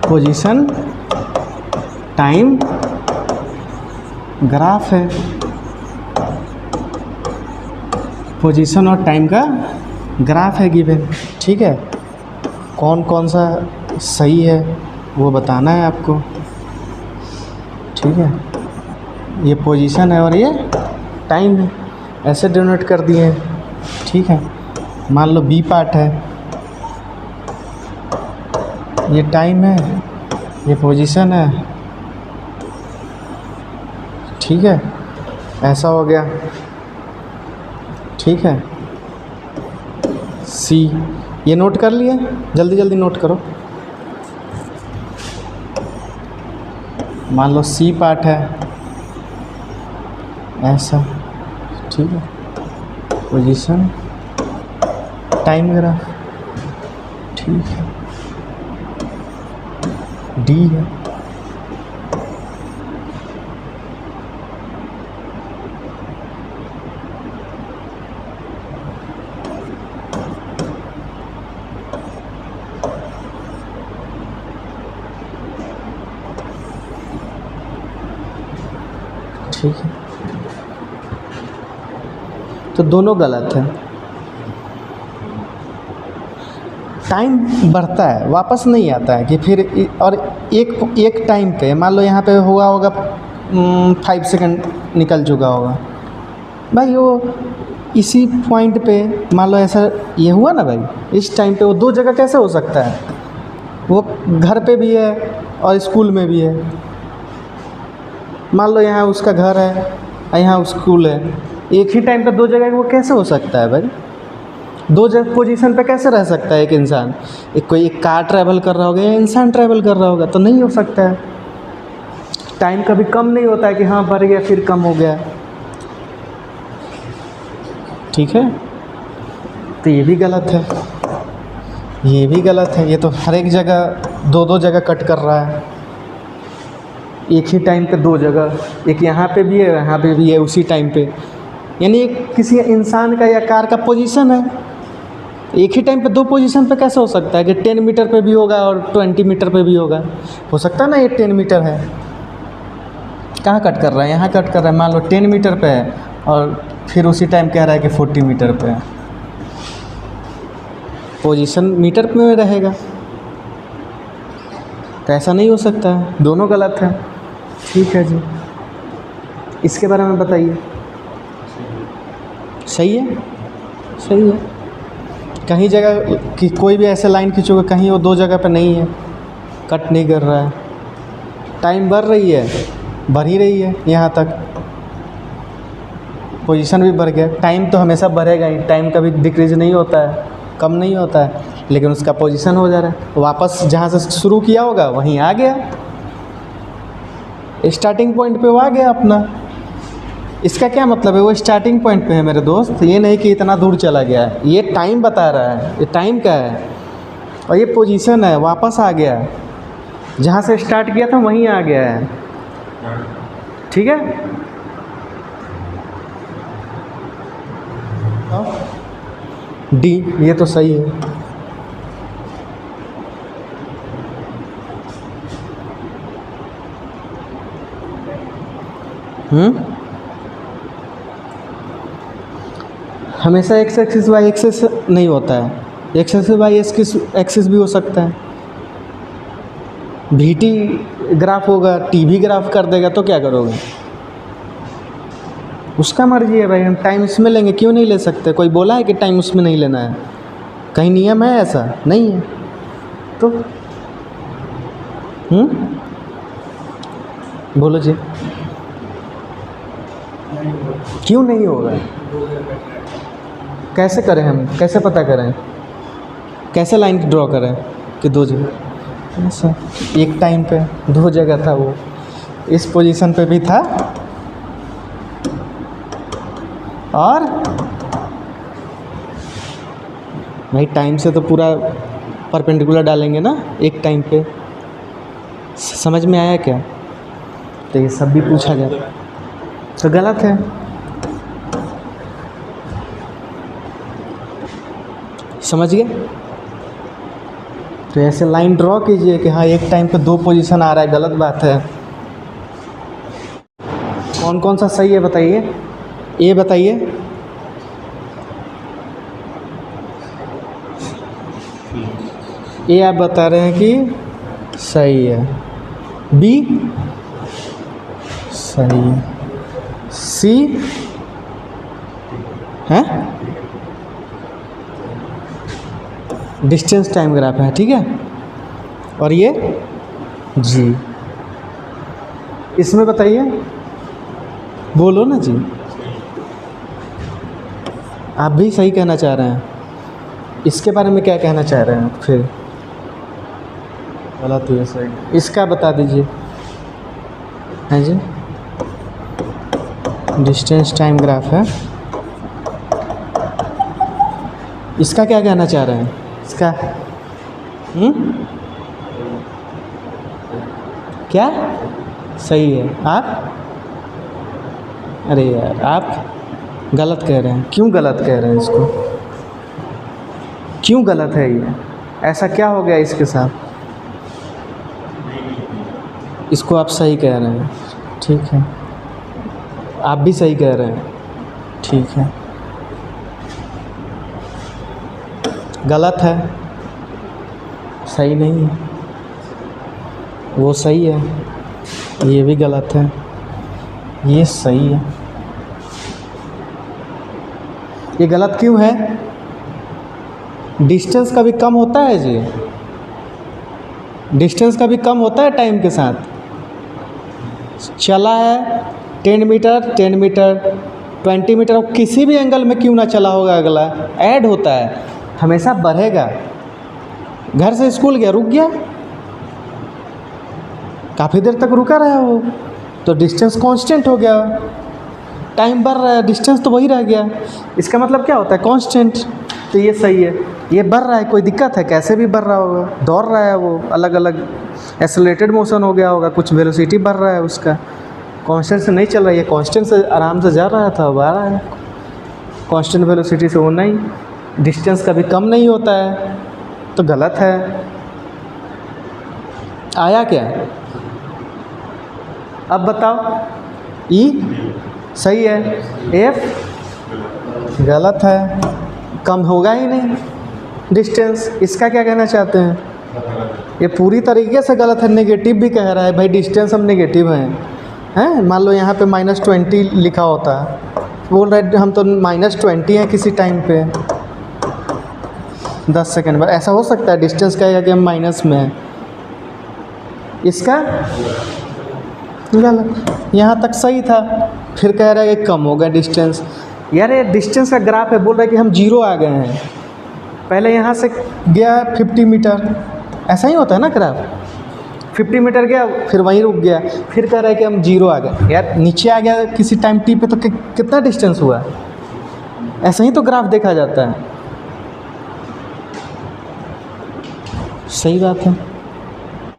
Position time graph है, position और time का ग्राफ है गिवन। ठीक है, कौन कौन सा सही है वो बताना है आपको। ठीक है, ये पोजीशन है और ये टाइम है, ऐसे डिनोट कर दिए हैं। ठीक है, मान लो बी पार्ट है, ये टाइम है, ये पोजीशन है। ठीक है, ऐसा हो गया। ठीक है, सी, ये नोट कर लिए, जल्दी जल्दी नोट करो। मान लो सी पार्ट है ऐसा। ठीक है, पोजीशन टाइम ग्राफ। ठीक है, डी है, ठीक है। तो दोनों गलत है। टाइम बढ़ता है, वापस नहीं आता है कि फिर और एक टाइम पे मान लो यहाँ पे हुआ होगा 5 सेकंड निकल चुका होगा भाई, वो इसी पॉइंट पे मान लो ऐसा ये हुआ ना भाई, इस टाइम पे वो दो जगह कैसे हो सकता है? वो घर पे भी है और स्कूल में भी है। मान लो यहाँ उसका घर है और यहाँ स्कूल है, एक ही टाइम पे दो जगह वो कैसे हो सकता है भाई? दो जगह पोजीशन पे कैसे रह सकता है एक इंसान? एक कार ट्रैवल कर रहा होगा या इंसान ट्रैवल कर रहा होगा, तो नहीं हो सकता है। टाइम कभी कम नहीं होता है कि हाँ बढ़ गया फिर कम हो गया। ठीक है, तो ये भी गलत है, ये भी गलत है। ये तो हर एक जगह दो दो जगह कट कर रहा है, एक ही टाइम पे दो जगह, एक यहाँ पे भी है यहाँ पे भी है उसी टाइम पे। यानी एक किसी इंसान का या कार का पोजीशन है, एक ही टाइम पे दो पोजीशन पे कैसे हो सकता है कि 10 मीटर पे भी होगा और 20 मीटर पे भी होगा? हो सकता है ना, ये 10 मीटर है, कहाँ कट कर रहा है? यहाँ कट कर रहा है। मान लो 10 मीटर पे है और फिर उसी टाइम कह रहा है कि 40 मीटर पे है, पोजीशन मीटर में रहेगा, तो ऐसा नहीं हो सकता है, दोनों गलत है। ठीक है जी, इसके बारे में बताइए। सही है, सही है। कहीं जगह कि कोई भी ऐसे लाइन खींचोगे कहीं वो दो जगह पे नहीं है, कट नहीं कर रहा है, टाइम बढ़ रही है, बढ़ ही रही है, यहाँ तक पोजीशन भी बढ़ गया। टाइम तो हमेशा बढ़ेगा ही, टाइम कभी डिक्रीज नहीं होता है, कम नहीं होता है, लेकिन उसका पोजीशन हो जा रहा है, वापस जहाँ से शुरू किया होगा वहीं आ गया, स्टार्टिंग पॉइंट पे वो आ गया अपना। इसका क्या मतलब है? वो स्टार्टिंग पॉइंट पे है मेरे दोस्त, ये नहीं कि इतना दूर चला गया है। ये टाइम बता रहा है, ये टाइम का है, और ये पोजीशन है, वापस आ गया, जहाँ से स्टार्ट किया था वहीं आ गया है। ठीक है, डी, ये तो सही है। हमेशा एक्स एक्सिस वाई एक्सिस नहीं होता है, एक्स एक्सिस वाई एक्सिस भी हो सकता है। भी टी ग्राफ होगा, टी भी ग्राफ कर देगा, तो क्या करोगे? उसका मर्जी है भाई, हम टाइम इसमें लेंगे, क्यों नहीं ले सकते? कोई बोला है कि टाइम उसमें नहीं लेना है? कहीं नियम है ऐसा? नहीं है। तो बोलो जी, क्यों नहीं होगा? कैसे करें हम, कैसे पता करें, कैसे लाइन ड्रॉ करें कि दो जगह ऐसा? एक टाइम पे दो जगह था, वो इस पोजीशन पे भी था और भाई टाइम से तो पूरा परपेंडिकुलर डालेंगे ना एक टाइम पे। समझ में आया क्या? तो ये सब भी पूछा जाए तो गलत है। समझ गए? तो ऐसे लाइन ड्रॉ कीजिए कि हाँ एक टाइम पे 2 पोजीशन आ रहा है, गलत बात है। कौन कौन सा सही है बताइए, ए बताइए। ए आप बता रहे हैं कि सही है, बी सही है, सी है डिस्टेंस टाइम ग्राफ है, ठीक है। और ये जी, इसमें बताइए, बोलो ना जी, आप भी सही कहना चाह रहे हैं, इसके बारे में क्या कहना चाह रहे हैं फिर? गलत हुआ सही, इसका बता दीजिए। हाँ जी, डिस्टेंस टाइम ग्राफ है, इसका क्या कहना चाह रहे हैं? इसका क्या सही है? आप अरे यार आप गलत कह रहे हैं। क्यों गलत कह रहे हैं इसको? क्यों गलत है ये? ऐसा क्या हो गया इसके साथ? इसको आप सही कह रहे हैं, ठीक है। आप भी सही कह रहे हैं, ठीक है। गलत है, सही नहीं है, वो सही है, ये भी गलत है, ये सही है। ये गलत क्यों है? डिस्टेंस कभी कम होता है जी, डिस्टेंस कभी कम होता है टाइम के साथ। चला है 10 मीटर 10 मीटर 20 मीटर, किसी भी एंगल में क्यों ना चला होगा, अगला ऐड होता है, हमेशा बढ़ेगा। घर से स्कूल गया, रुक गया, काफ़ी देर तक रुका रहा वो, तो डिस्टेंस कांस्टेंट हो गया, टाइम बढ़ रहा है, डिस्टेंस तो वही रह गया। इसका मतलब क्या होता है? कांस्टेंट। तो ये सही है, ये बढ़ रहा है, कोई दिक्कत है? कैसे भी बढ़ रहा होगा, दौड़ रहा है वो, अलग अलग एक्सेलरेटेड मोशन हो गया होगा, कुछ वेलोसिटी बढ़ रहा है उसका, कांस्टेंट से नहीं चल रहा है, ये कांस्टेंट से आराम से जा रहा था, अब आ रहा है कांस्टेंट वेलोसिटी से, होना ही। डिस्टेंस कभी कम नहीं होता है, तो गलत है। आया क्या? अब बताओ, ई सही है, एफ गलत है, कम होगा ही नहीं डिस्टेंस। इसका क्या कहना चाहते हैं? ये पूरी तरीके से गलत है, नेगेटिव भी कह रहा है भाई, डिस्टेंस हम नेगेटिव हैं। मान लो यहाँ पे -20 लिखा होता है, बोल रहे हम तो -20 हैं किसी टाइम पे 10 सेकेंड बाद, ऐसा हो सकता है? डिस्टेंस कहेगा कि हम माइनस में हैं। इसका गलत, यहाँ तक सही था, फिर कह रहा है कि कम होगा डिस्टेंस। यार ये डिस्टेंस का ग्राफ है, बोल रहा है कि हम 0 आ गए हैं, पहले यहाँ से गया 50 मीटर, ऐसा ही होता है ना ग्राफ, 50 मीटर गया फिर वहीं रुक गया, फिर कह रहा है कि हम 0 आ गए। यार नीचे आ गया किसी टाइम टी पे, तो कितना डिस्टेंस हुआ? ऐसा ही तो ग्राफ देखा जाता है। सही बात है।